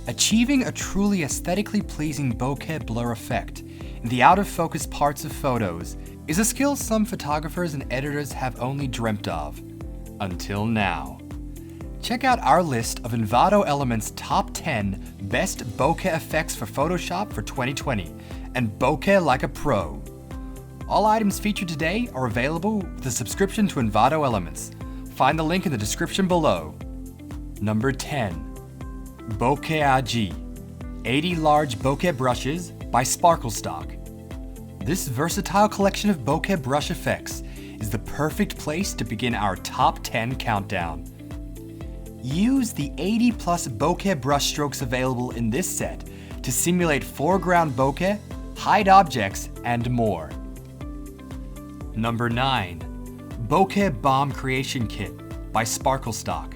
Achieving a truly aesthetically pleasing bokeh blur effect in the out-of-focus parts of photos is a skill some photographers and editors have only dreamt of. Until now. Check out our list of Envato Element's top 10 best bokeh effects for Photoshop for 2020 and bokeh like a pro. All items featured today are available with a subscription to Envato Elements. Find the link in the description below. Number 10. Bokeh AG 80 Large Bokeh Brushes by Sparklestock. This versatile collection of bokeh brush effects is the perfect place to begin our top 10 countdown. Use the 80 plus bokeh brush strokes available in this set to simulate foreground bokeh, hide objects, and more. Number 9. Bokeh Bomb Creation Kit by Sparklestock.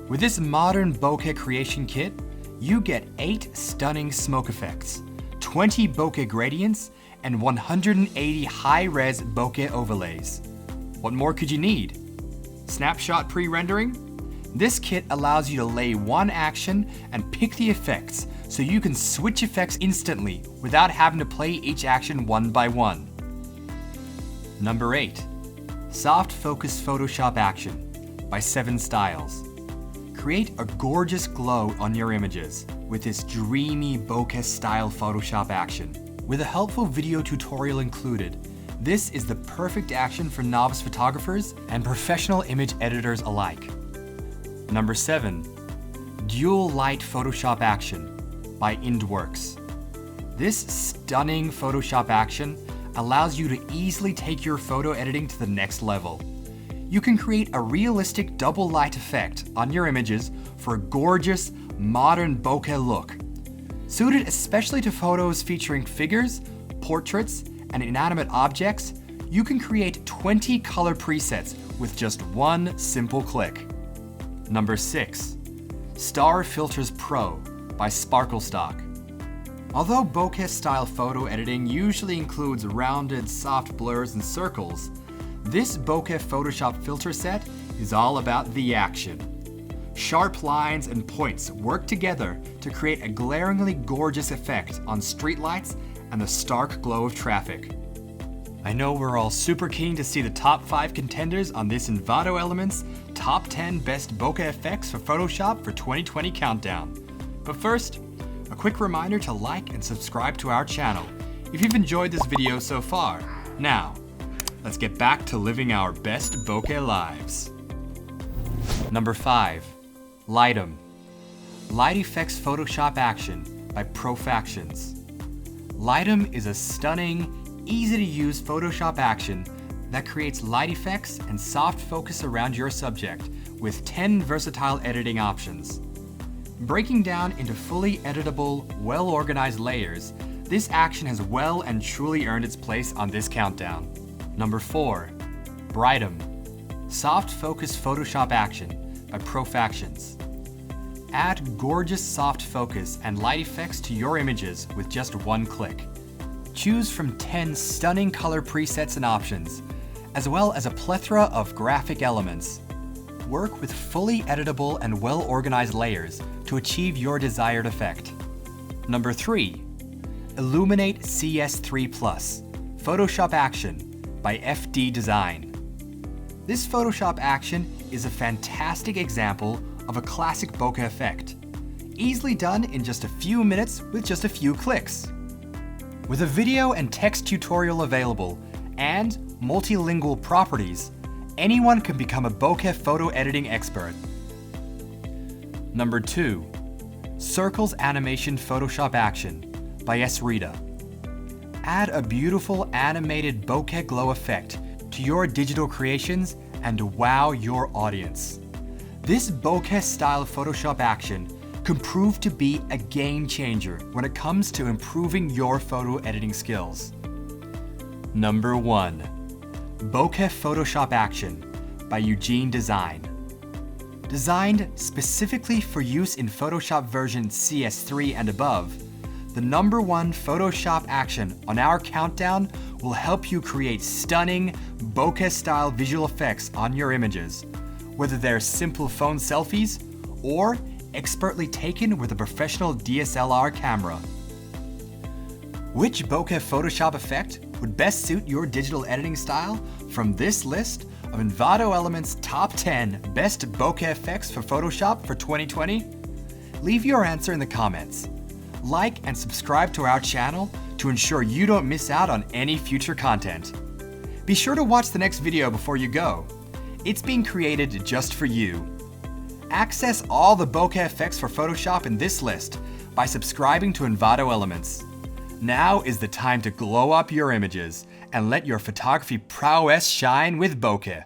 With this modern bokeh creation kit, you get 8 stunning smoke effects, 20 bokeh gradients, and 180 high-res bokeh overlays. What more could you need? Snapshot pre-rendering? This kit allows you to lay one action and pick the effects so you can switch effects instantly without having to play each action one by one. Number 8. Soft Focus Photoshop Action by 7 Styles. Create a gorgeous glow on your images with this dreamy bokeh-style Photoshop action. With a helpful video tutorial included, this is the perfect action for novice photographers and professional image editors alike. Number 7. Dual Light Photoshop Action by IndWorks. This stunning Photoshop action allows you to easily take your photo editing to the next level. You can create a realistic double light effect on your images for a gorgeous, modern bokeh look. Suited especially to photos featuring figures, portraits, and inanimate objects, you can create 20 color presets with just one simple click. Number 6. Star Filters Pro by Sparklestock. Although bokeh-style photo editing usually includes rounded, soft blurs and circles, this bokeh Photoshop filter set is all about the action. Sharp lines and points work together to create a glaringly gorgeous effect on streetlights and the stark glow of traffic. I know we're all super keen to see the top 5 contenders on this Envato Elements Top 10 Best Bokeh Effects for Photoshop for 2020 countdown. But first, a quick reminder to like and subscribe to our channel if you've enjoyed this video so far. Now, let's get back to living our best bokeh lives. Number 5. Lightem. Light Effects Photoshop Action by Profactions. Lightem is a stunning, easy-to-use Photoshop action that creates light effects and soft focus around your subject with 10 versatile editing options. Breaking down into fully editable, well-organized layers, this action has well and truly earned its place on this countdown. Number 4. Brightem. Soft Focus Photoshop Action by Profactions. Add gorgeous soft focus and light effects to your images with just one click. Choose from 10 stunning color presets and options, as well as a plethora of graphic elements. Work with fully editable and well-organized layers to achieve your desired effect. Number 3. Illuminate CS3 Plus Photoshop Action by FD Design. This Photoshop action is a fantastic example of a classic bokeh effect, easily done in just a few minutes with just a few clicks. With a video and text tutorial available and multilingual properties, anyone can become a bokeh photo editing expert. Number 2. Circles Animation Photoshop Action by Esrita. Add a beautiful animated bokeh glow effect to your digital creations and wow your audience. This bokeh-style Photoshop action can prove to be a game changer when it comes to improving your photo editing skills. Number 1. Bokeh Photoshop Action by Eugene Design. Designed specifically for use in Photoshop version CS3 and above, the number 1 Photoshop action on our countdown will help you create stunning, bokeh-style visual effects on your images, whether they're simple phone selfies or expertly taken with a professional DSLR camera. Which bokeh Photoshop effect would best suit your digital editing style from this list of Envato Element's top 10 best bokeh effects for Photoshop for 2020? Leave your answer in the comments. Like and subscribe to our channel to ensure you don't miss out on any future content. Be sure to watch the next video before you go. It's being created just for you. Access all the bokeh effects for Photoshop in this list by subscribing to Envato Elements. Now is the time to glow up your images and let your photography prowess shine with bokeh.